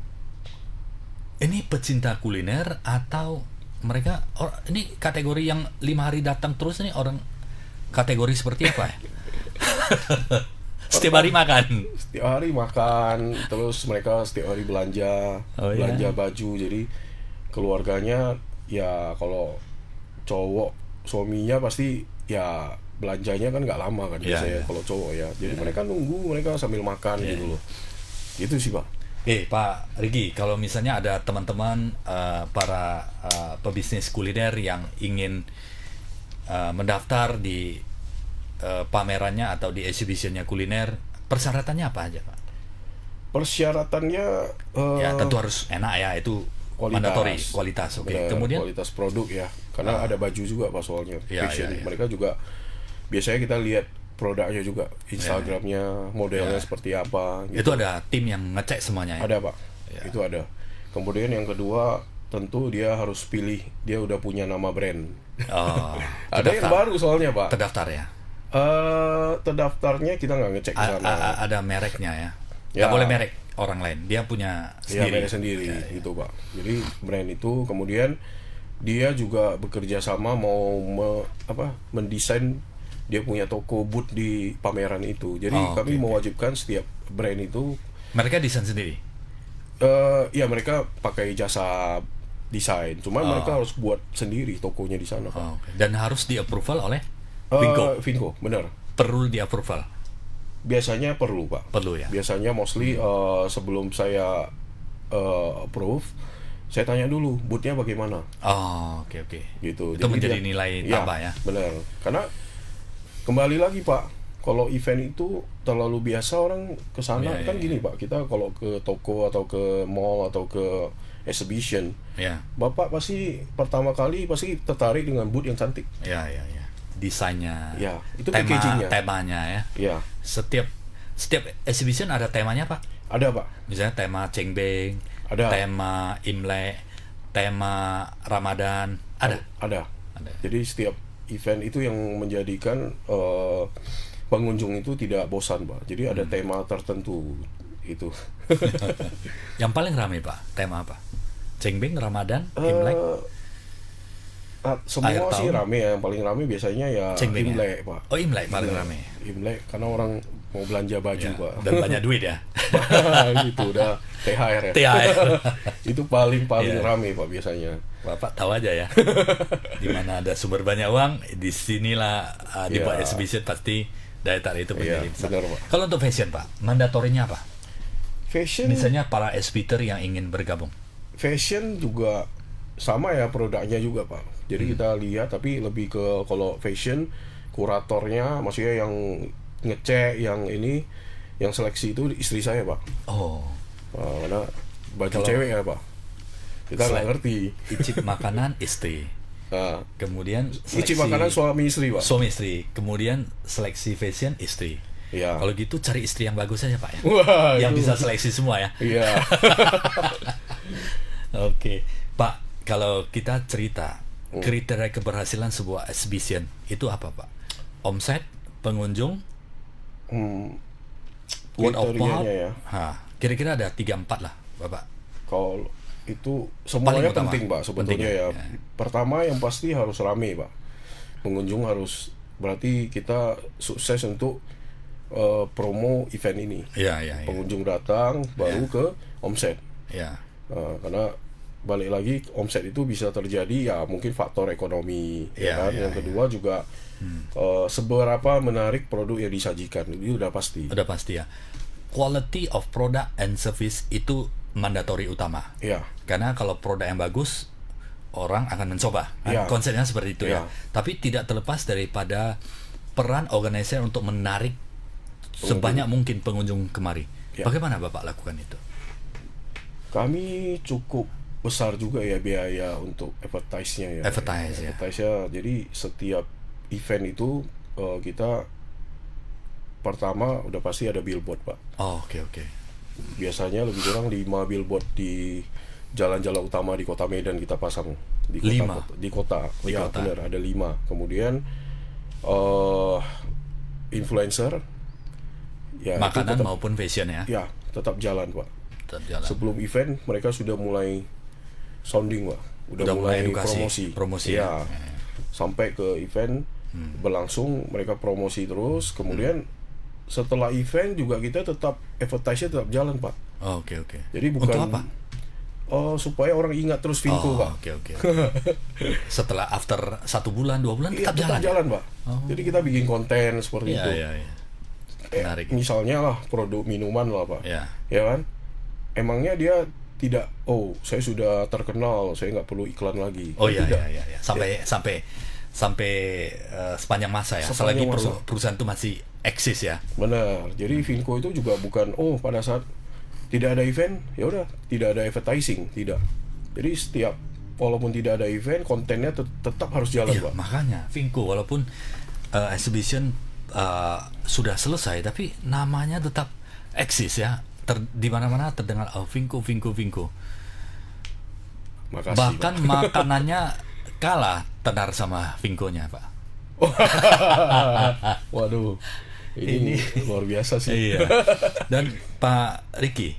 Ini pecinta kuliner atau mereka ini kategori yang 5 hari datang terus, ini orang kategori seperti apa ya? Setiap hari makan. Setiap hari makan, terus mereka setiap hari belanja, belanja baju. Jadi keluarganya ya kalau cowok suaminya pasti ya belanjanya kan nggak lama kan biasanya kalau cowok ya. Jadi mereka nunggu, mereka sambil makan gitu loh. Gitu sih, Pak. Pak Rigi, kalau misalnya ada teman-teman para pebisnis kuliner yang ingin mendaftar di pamerannya atau di exhibitionnya kuliner, persyaratannya apa aja, Pak? Persyaratannya ya tentu harus enak ya, itu mandatory, kualitas. Oke. Kemudian kualitas produk ya, karena ada baju juga, Pak, soalnya fashion. Mereka juga biasanya kita lihat produknya juga, Instagramnya, modelnya seperti apa gitu. Itu ada tim yang ngecek semuanya ya? Ada, Pak. Itu ada. Kemudian yang kedua, tentu dia harus pilih, dia udah punya nama brand. Ada yang baru soalnya, Pak. Terdaftar ya? Terdaftarnya kita nggak ngecek ke sana. Ada mereknya ya? Nggak boleh merek orang lain, dia punya sendiri. Merek sendiri gitu, Pak. Jadi brand itu kemudian dia juga bekerja sama mau mendesain, dia punya toko booth di pameran itu. Jadi kami mewajibkan setiap brand itu. Mereka desain sendiri? Ya mereka pakai jasa desain. Cuman mereka harus buat sendiri tokonya di sana, Pak. Dan harus di-approval oleh Vinko, benar. Perlu di-approval? Biasanya perlu, Pak. Perlu ya? Biasanya mostly sebelum saya approve, saya tanya dulu booth-nya bagaimana. Oke. Gitu. Itu jadi menjadi nilai tambah ya? Benar. Karena kembali lagi, Pak, kalau event itu terlalu biasa orang ke sana gini, Pak. Kita kalau ke toko atau ke mall atau ke exhibition, Bapak pasti pertama kali pasti tertarik dengan booth yang cantik. Iya. Desainnya, itu packagingnya, temanya ya. Setiap exhibition ada temanya, Pak? Ada, Pak. Misalnya tema Cengbeng, tema Imlek, tema Ramadan, ada. Jadi setiap event itu yang menjadikan pengunjung itu tidak bosan, Pak. Jadi ada tema tertentu itu. Yang paling ramai, Pak, tema apa? Cengbeng, Ramadan, Imlek? Semua sih rame ya. Yang paling rame biasanya ya Imlek, Pak. Imlek paling rame. Imlek karena orang mau belanja baju, Pak. Dan banyak duit ya. Gitu, udah THR ya. Itu paling rame, Pak, biasanya. Bapak tahu aja ya. Di mana ada sumber banyak uang, di sinilah dibuat exhibition, pasti daya tarik itu menjadi besar. Benar, Pak. Kalau untuk fashion, Pak, mandatorinya apa? Fashion, misalnya para exhibitor yang ingin bergabung. Fashion juga sama ya, produknya juga, Pak. Jadi kita lihat, tapi lebih ke kalau fashion, kuratornya, maksudnya yang ngecek, yang seleksi itu istri saya, Pak. Karena baju cewek ya, Pak. Kita nggak ngerti. Icip makanan istri. Kemudian seleksi, icip makanan suami istri, Pak. Suami istri. Kemudian seleksi fashion istri. Iya. Kalau gitu cari istri yang bagus aja, Pak ya. Wah, yang bisa seleksi semua ya. Iya. Oke, Pak, kalau kita cerita kriteria keberhasilan sebuah exhibition itu apa, Pak? Omset, pengunjung, word of mouth, kira-kira ada 3-4 lah, Bapak. Kalau itu semuanya penting, Pak, sebetulnya ya. Pertama yang pasti harus rame, Pak. Pengunjung harus, berarti kita sukses untuk promo event ini. Pengunjung datang baru ke omset. Karena balik lagi, omset itu bisa terjadi ya mungkin faktor ekonomi, kan. Yang kedua juga seberapa menarik produk yang disajikan, itu udah pasti. Udah pasti ya. Quality of product and service itu mandatory utama. Karena kalau produk yang bagus, orang akan mencoba. Konsepnya seperti itu ya. Tapi tidak terlepas daripada peran organizer untuk menarik sebanyak mungkin pengunjung kemari. Bagaimana Bapak lakukan itu? Kami cukup besar juga ya biaya untuk advertise-nya ya. Advertise-nya. Jadi setiap event itu kita pertama udah pasti ada billboard, Pak. Oke. Biasanya lebih kurang 5 billboard di jalan-jalan utama di Kota Medan kita pasang. Di kota. Benar, ada 5. Kemudian influencer ya, makanan tetap, maupun fashion ya. Ya, tetap jalan, Pak. Sebelum event mereka sudah mulai sounding, Pak. Udah mulai edukasi, promosi ya. Sampai ke event berlangsung mereka promosi terus. Kemudian setelah event juga kita tetap advertise-nya tetap jalan, Pak. Oke. Jadi bukan untuk apa? Supaya orang ingat terus Vinco, Pak. Oke. Setelah after 1 bulan, 2 bulan tetap jalan, Pak. Jadi kita bikin konten seperti itu. Iya. Menarik. Misalnya lah produk minuman lah, Pak. Ya kan? Emangnya dia tidak, saya sudah terkenal, saya nggak perlu iklan lagi. Iya. Sampai sepanjang masa ya. Selagi perusahaan itu masih eksis ya. Benar. Jadi Vinco itu juga bukan pada saat tidak ada event ya udah tidak ada advertising, tidak. Jadi walaupun tidak ada event, kontennya tetap harus jalan, Pak. Makanya Vinco walaupun exhibition sudah selesai tapi namanya tetap eksis ya. Di mana-mana terdengar Vinco. Makasih, bahkan Pak. Makanannya kalah tenar sama Vinco-nya, Pak. Waduh. Ini luar biasa sih. Iya. Dan Pak Ricky,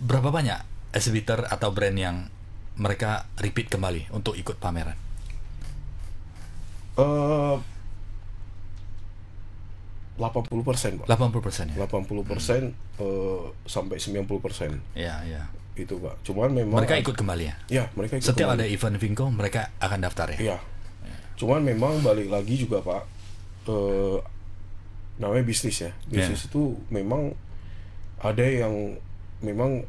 berapa banyak exhibitor atau brand yang mereka repeat kembali untuk ikut pameran? 80%, Pak. 80% ya? 80% sampai 90%. Iya. Itu, Pak. Cuman memang mereka ikut kembali ya? Iya, mereka ikut setiap kembali. Ada event Vinco, mereka akan daftar ya? Iya. Cuman memang balik lagi juga, Pak. Namanya bisnis ya. Bisnis itu memang ada yang memang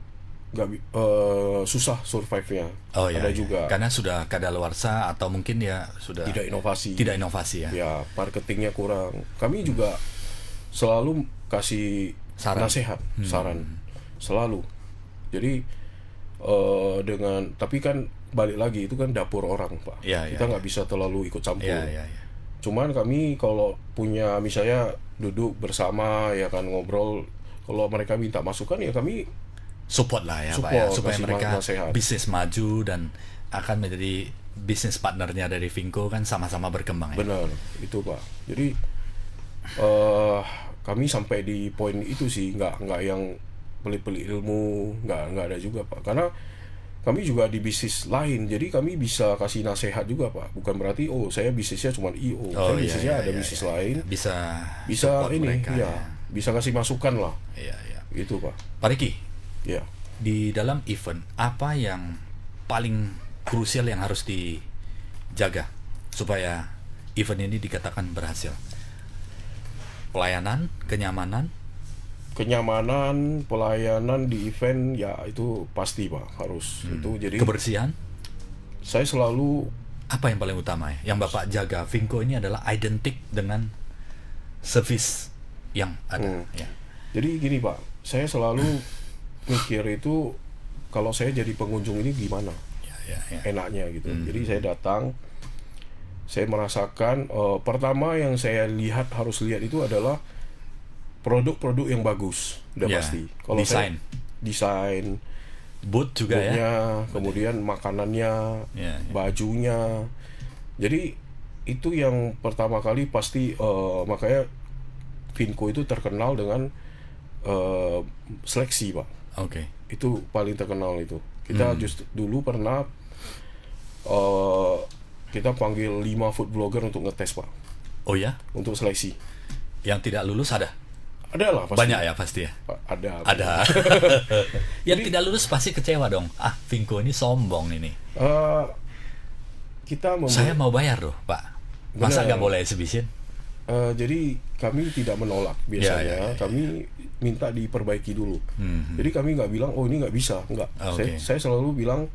susah survive-nya. Ada juga. Karena sudah kadaluarsa atau mungkin ya sudah tidak inovasi ya. Ya, marketingnya kurang. Kami juga selalu kasih nasihat, saran. Selalu. Jadi tapi kan balik lagi itu kan dapur orang, Pak. Kita nggak bisa terlalu ikut campur. Cuman kami kalau punya misalnya duduk bersama ya kan ngobrol, kalau mereka minta masukan ya kami support lah ya, Pak ya, supaya mereka bisnis maju dan akan menjadi bisnis partnernya dari Vinco kan sama-sama berkembang ya. Benar, itu, Pak. Jadi kami sampai di poin itu sih, nggak yang pelit-pelit ilmu, nggak ada juga, Pak. Karena kami juga di bisnis lain, jadi kami bisa kasih nasihat juga, Pak. Bukan berarti saya bisnisnya cuma IO, saya bisnisnya ada bisnis lain. Bisa ini mereka, bisa kasih masukan lah. Itu, Pak. Pak Ricky, ya. Di dalam event apa yang paling krusial yang harus dijaga supaya event ini dikatakan berhasil? Pelayanan, kenyamanan, pelayanan di event ya itu pasti, Pak, harus. Itu jadi kebersihan. Saya selalu apa yang paling utama ya? Yang Bapak jaga Vinco ini adalah identik dengan service yang ada ya. Jadi gini, Pak, saya selalu mikir itu kalau saya jadi pengunjung ini gimana enaknya gitu. Jadi saya datang, saya merasakan pertama yang saya harus lihat itu adalah produk-produk yang bagus, udah pasti. Kalau desain, booth juga ya. Kemudian makanannya, bajunya. Jadi itu yang pertama kali pasti, makanya Vinco itu terkenal dengan seleksi, Pak. Itu paling terkenal itu. Kita dulu pernah kita panggil 5 food blogger untuk ngetes, Pak. Oh ya? Untuk seleksi. Yang tidak lulus ada? Ada lah pasti. Banyak ya pasti ya? Ada. Yang tidak lulus pasti kecewa dong. Vinco ini sombong ini. Saya mau bayar loh, Pak. Masa nggak boleh exhibition? Jadi kami tidak menolak biasanya. Kami minta diperbaiki dulu. Jadi kami nggak bilang ini nggak bisa, nggak. Saya selalu bilang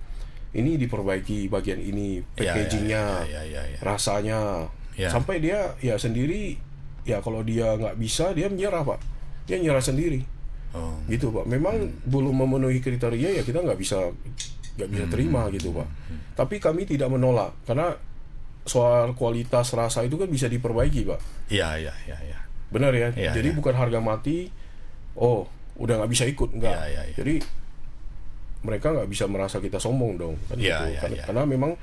ini diperbaiki bagian ini, packagingnya, rasanya, sampai dia ya sendiri ya kalau dia nggak bisa dia menyerah Pak, dia nyerah sendiri, gitu Pak. Memang belum memenuhi kriteria ya kita nggak bisa terima gitu Pak. Tapi kami tidak menolak karena soal kualitas rasa itu kan bisa diperbaiki Pak. Iya. Benar ya. Jadi bukan harga mati, udah nggak bisa ikut, enggak. Jadi mereka nggak bisa merasa kita sombong dong, kan gitu. Karena memang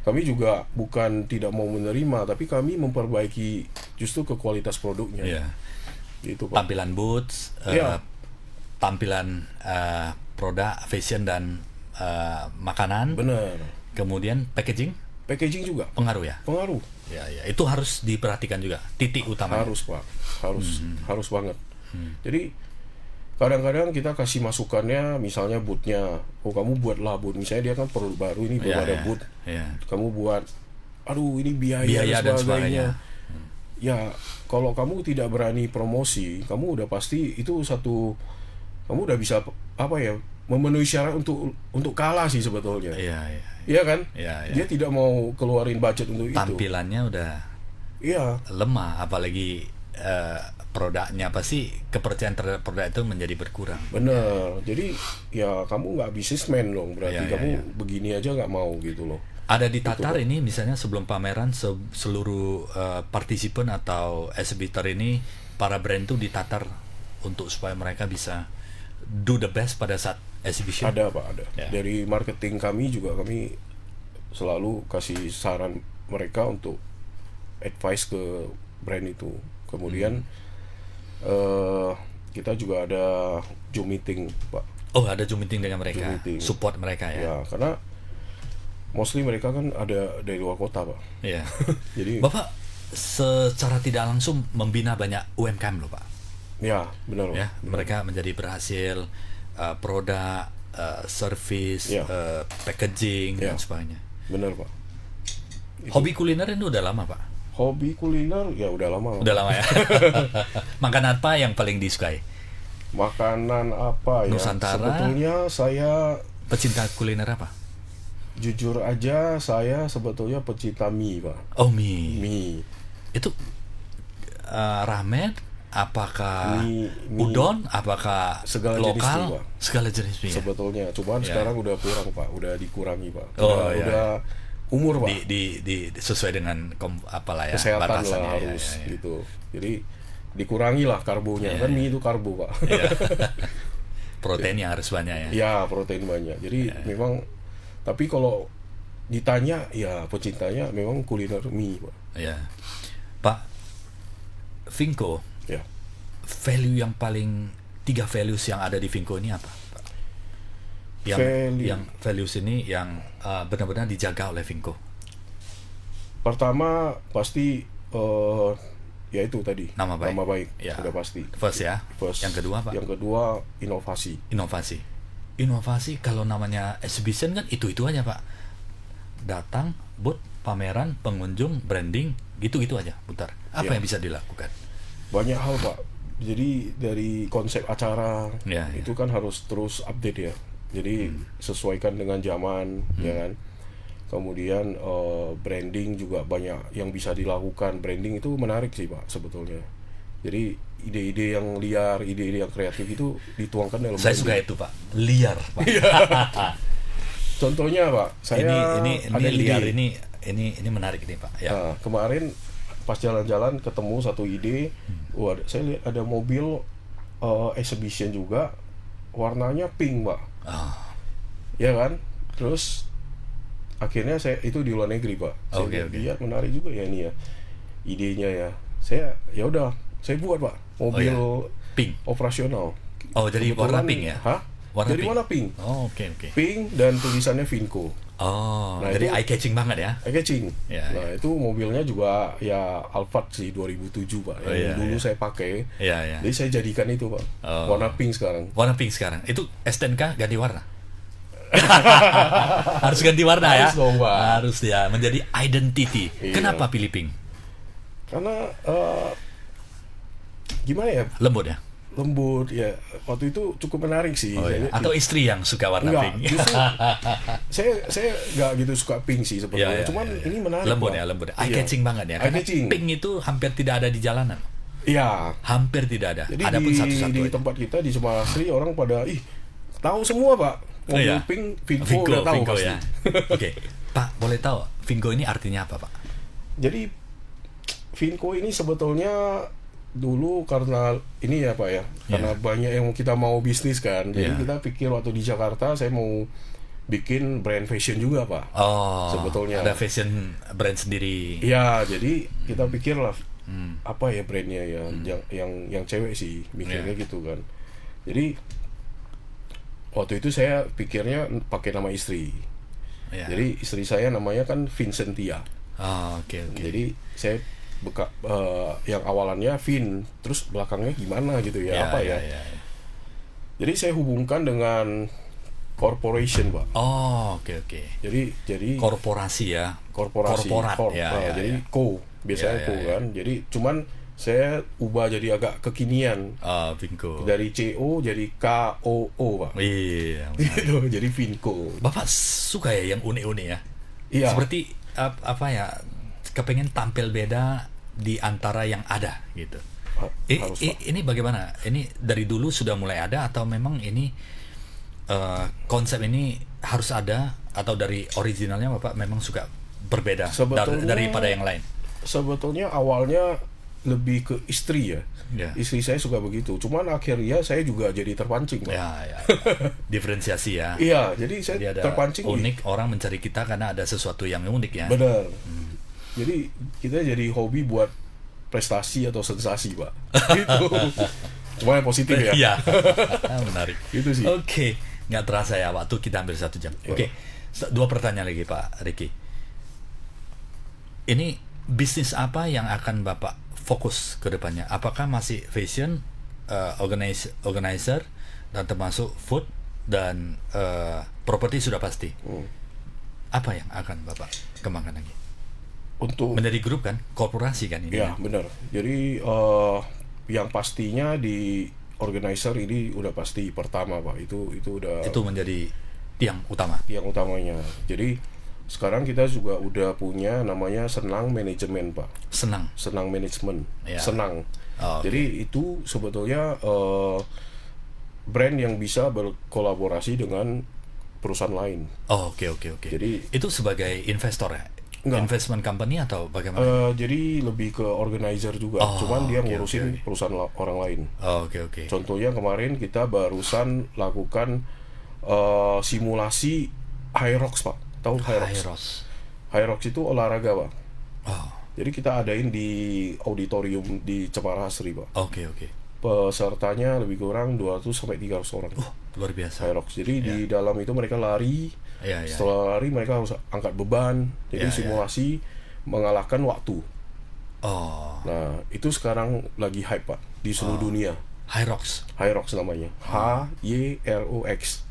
kami juga bukan tidak mau menerima, tapi kami memperbaiki justru ke kualitas produknya. Gitu Pak. Tampilan boots, tampilan produk fashion dan makanan. Benar. Kemudian packaging juga pengaruh ya. Itu harus diperhatikan juga, titik utama. Harus Pak, harus banget. Jadi kadang-kadang kita kasih masukannya, misalnya bootnya, kamu buatlah boot, misalnya dia kan perlu baru ini belum ada boot, kamu buat, ini biaya dan sebagainya. Ya kalau kamu tidak berani promosi, kamu udah pasti itu kamu udah bisa memenuhi syarat untuk kalah sih sebetulnya. Iya kan? Dia tidak mau keluarin budget untuk tampilannya itu. Udah lemah, apalagi produknya, pasti kepercayaan terhadap produk itu menjadi berkurang. Bener. Jadi ya kamu nggak bisnismen dong, berarti kamu begini aja nggak mau gitu loh. Ada di Tatar ini misalnya sebelum pameran seluruh partisipan atau exhibitor ini, para brand itu ditatar untuk supaya mereka bisa do the best pada saat exhibition. Ada Pak, ada. Dari marketing kami selalu kasih saran mereka untuk advice ke brand itu. Kemudian kita juga ada Zoom meeting Pak. Ada Zoom meeting dengan mereka, support mereka ya. Ya, karena mostly mereka kan ada dari luar kota Pak. Jadi Bapak secara tidak langsung membina banyak UMKM loh Pak. Ya, benar Pak. Mereka menjadi berhasil, produk, service, packaging dan sebagainya. Benar Pak. Hobi kuliner itu udah lama Pak? Hobi kuliner ya udah lama. Udah lama ya. Makanan apa yang paling disukai? Makanan apa ya? Nusantara. Sebetulnya saya pecinta kuliner apa? Jujur aja saya sebetulnya pecinta mie Pak. Mie. Itu ramen? Apakah mie, udon? Apakah segala lokal? Jenis mie, Pak. Segala jenis mie. Sebetulnya, cuman sekarang udah kurang Pak, udah dikurangi Pak. Udah umur Pak. Di sesuai dengan kesehatan batasannya, lah harus gitu. Jadi dikurangi lah karbonya, kan mie itu karbo Pak. Protein yang harus banyak ya. Ya, protein banyak. Jadi memang, tapi kalau ditanya ya pecintanya memang kuliner mie Pak. Pak Vinco. Value yang paling 3 values yang ada di Vinco ini apa Pak? Yang values ini yang benar-benar dijaga oleh Vinco. Pertama pasti ya itu tadi nama baik sudah pasti. First. Yang kedua Pak? Yang kedua Inovasi kalau namanya exhibition kan itu aja Pak. Datang, booth, pameran, pengunjung, branding, gitu-gitu aja putar. Apa yang bisa dilakukan? Banyak hal Pak. Jadi dari konsep acara itu kan harus terus update ya. Jadi sesuaikan dengan zaman, ya kan. Kemudian branding juga banyak yang bisa dilakukan. Branding itu menarik sih Pak sebetulnya. Jadi ide-ide yang liar, ide-ide yang kreatif itu dituangkan dalam. Saya suka itu Pak, liar Pak. Contohnya Pak, saya ini liar ide. ini menarik nih Pak. Nah, kemarin pas jalan-jalan ketemu satu ide, saya lihat ada mobil exhibition juga, warnanya pink Pak. Ya kan? Terus akhirnya saya itu di luar negeri Pak. Saya lihat menarik juga ya ini ya idenya ya. Saya buat Pak mobil pink operasional. Jadi warna pink ya? Jadi warna pink. Oke. Pink dan tulisannya Vinco. Jadi eye catching banget ya? Eye catching. Itu mobilnya juga ya Alphard sih 2007 Pak. Yang dulu saya pakai. Jadi saya jadikan itu Pak. Warna pink sekarang. Itu STNK ganti warna? Harus ganti warna ya? Harus dong Pak. Harus ya, menjadi identity. Kenapa pilih pink? Karena gimana ya? Lembut ya? lembut ya. Waktu itu cukup menarik sih. Atau istri yang suka warna pink? Justru saya nggak gitu suka pink sih sebetulnya. Cuman ini menarik. Lembut ya, lembut. Eye catching banget ya. Karena pink itu hampir tidak ada di jalanan. Iya. Hampir tidak ada. Jadi ada pun satu-satu di tempat kita di Sumasri orang pada tahu semua Pak. Mobil pink, Vinco udah tahu pasti. Ya. Oke, Pak, boleh tahu Vinco ini artinya apa, Pak? Jadi Vinco ini sebetulnya dulu karena ini ya Pak ya, karena banyak yang kita mau bisnis kan. Jadi kita pikir waktu di Jakarta saya mau bikin brand fashion juga Pak. Sebetulnya ada fashion brand sendiri. Iya, jadi kita pikir lah apa ya brandnya ya, yang cewek sih mikirnya gitu kan. Jadi waktu itu saya pikirnya pakai nama istri. Jadi istri saya namanya kan Vincentia. Oke. Jadi saya yang awalannya Vin, terus belakangnya gimana gitu ya, apa ya. Jadi saya hubungkan dengan corporation Pak. Oke. Jadi korporasi ya. Korporat. Jadi co biasanya co kan. Jadi cuman saya ubah jadi agak kekinian. Vinco. Dari CO jadi KOO Pak. Iya. Gitu, jadi Vinco. Bapak suka ya yang unik-unik ya? Iya. Seperti apa ya? Kepengen tampil beda di antara yang ada gitu. Ini bagaimana? Ini dari dulu sudah mulai ada atau memang ini konsep ini harus ada atau dari originalnya Bapak memang suka berbeda daripada yang lain? Sebetulnya awalnya lebih ke istri ya. Istri saya suka begitu. Cuman akhirnya saya juga jadi terpancing Pak. Diferensiasi ya. Iya, jadi saya ada terpancing. Unik, orang mencari kita karena ada sesuatu yang unik ya. Benar. Jadi kita jadi hobi buat prestasi atau sensasi Pak. Gitu. Cuma yang positif ya. Iya. Menarik. Itu sih. Oke. Nggak terasa ya waktu kita hampir 1 jam. Oke. 2 pertanyaan lagi Pak Ricky. Ini bisnis apa yang akan Bapak fokus ke depannya? Apakah masih fashion, organizer, dan termasuk food dan properti sudah pasti? Apa yang akan Bapak kembangkan lagi? Untuk menjadi grup kan, korporasi kan ini? Ya benar. Jadi yang pastinya di organizer ini udah pasti pertama Pak. Itu udah. Itu menjadi tiang utama. Tiang utamanya. Jadi sekarang kita juga udah punya namanya Senang Manajemen Pak. Senang Manajemen. Senang. Jadi itu sebetulnya brand yang bisa berkolaborasi dengan perusahaan lain. Oke. Jadi itu sebagai investor ya? Investment company atau bagaimana? Jadi lebih ke organizer juga. Cuman dia ngurusin perusahaan orang lain. Oke. Contohnya kemarin kita barusan lakukan simulasi Hyrox Pak. Tahu Hyrox? Hyrox itu olahraga Pak. Jadi kita adain di auditorium di Cemara Asri Pak. Oke. Pesertanya lebih kurang 200-300 orang. Luar biasa. Hyrox. Jadi di dalam itu mereka lari. Setelah lari mereka harus angkat beban. Jadi simulasi mengalahkan waktu. Nah itu sekarang lagi hype Pak di seluruh dunia. Hyrox namanya. HYROX.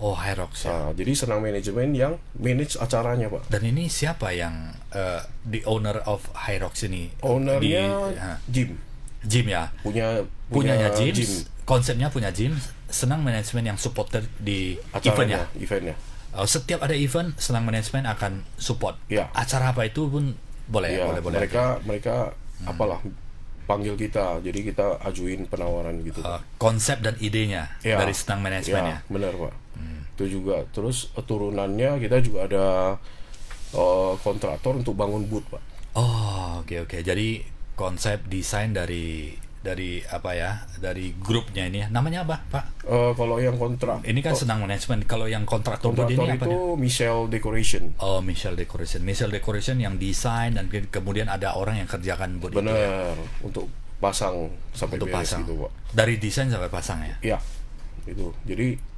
Hyrox ya. Jadi Senang Manajemen yang manage acaranya Pak. Dan ini siapa yang the owner of Hyrox ini? Ownernya Jim ya. Punyanya Jim. Konsepnya punya Jim. Senang Manajemen yang supporter di eventnya. Setiap ada event, Senang Manajemen akan support. Acara apa itu pun boleh. Mereka apalah panggil kita, jadi kita ajuin penawaran gitu. Konsep dan idenya dari Senang Manajemen ya. Benar Pak. Itu juga. Terus turunannya kita juga ada kontraktor untuk bangun booth Pak. Oke. Jadi konsep desain dari apa ya, dari grupnya ini namanya apa Pak? Kalau yang kontrak ini kan Senang Manajemen. Kalau yang kontraktor ini apa itu Michelle Decoration. Michelle Decoration yang desain dan kemudian ada orang yang kerjakan buat bener, itu ya? Untuk pasang sampai beres gitu Pak. Dari desain sampai pasang ya? Iya itu. Jadi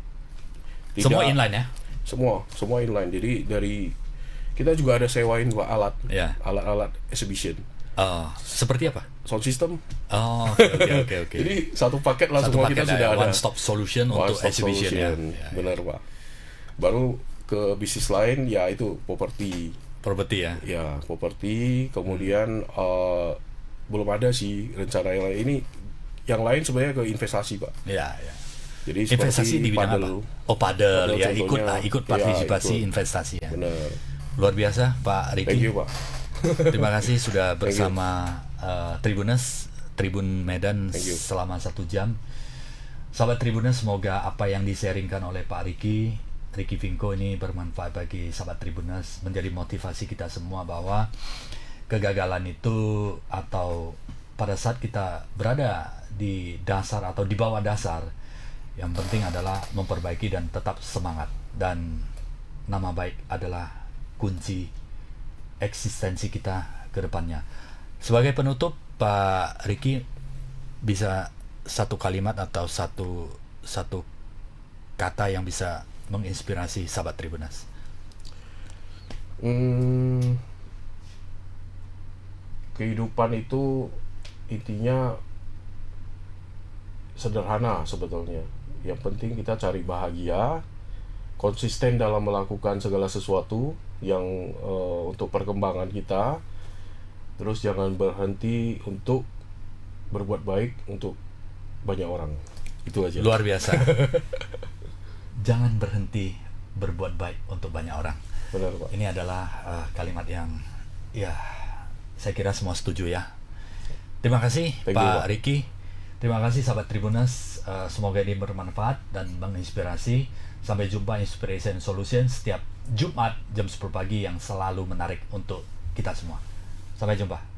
semua inline ya? Semua inline. Jadi dari kita juga ada sewain Pak alat-alat exhibition. Seperti apa? Sound system. Oke. Jadi satu paket langsung kita sudah ada. One stop solution untuk exhibition ya. Benar Pak. Baru ke bisnis lain ya itu properti ya. Ya properti. Kemudian belum ada sih rencana yang lain. Ini yang lain sebenarnya ke investasi, Pak. Ya, ya. Jadi investasi di bidang apa? Oh, padel ya, ikut partisipasi ikut. Investasi ya. Benar. Luar biasa Pak Riki. Thank you, Pak. Terima kasih sudah bersama Tribuners, Tribun Medan selama 1 jam. Sahabat Tribuners, semoga apa yang di-sharingkan oleh Pak Riki Vinko ini bermanfaat bagi sahabat Tribuners, menjadi motivasi kita semua bahwa kegagalan itu atau pada saat kita berada di dasar atau di bawah dasar, yang penting adalah memperbaiki dan tetap semangat, dan nama baik adalah kunci eksistensi kita ke depannya. Sebagai penutup, Pak Riki bisa satu kalimat atau satu kata yang bisa menginspirasi sahabat Tribuners. Kehidupan itu intinya sederhana sebetulnya. Yang penting kita cari bahagia, konsisten dalam melakukan segala sesuatu yang untuk perkembangan kita. Terus jangan berhenti untuk berbuat baik untuk banyak orang. Itu aja. Luar biasa. Jangan berhenti berbuat baik untuk banyak orang. Benar, Pak. Ini adalah kalimat yang ya saya kira semua setuju ya. Terima kasih Pak Riki. Terima kasih sahabat Tribuners. Semoga ini bermanfaat dan menginspirasi. Sampai jumpa Inspiration Solution setiap Jumat jam 10 pagi yang selalu menarik untuk kita semua. Sampai jumpa.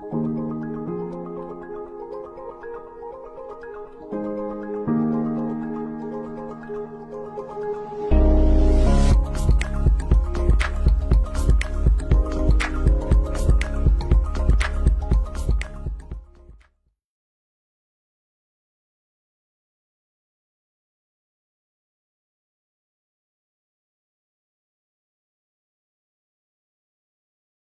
Thank you.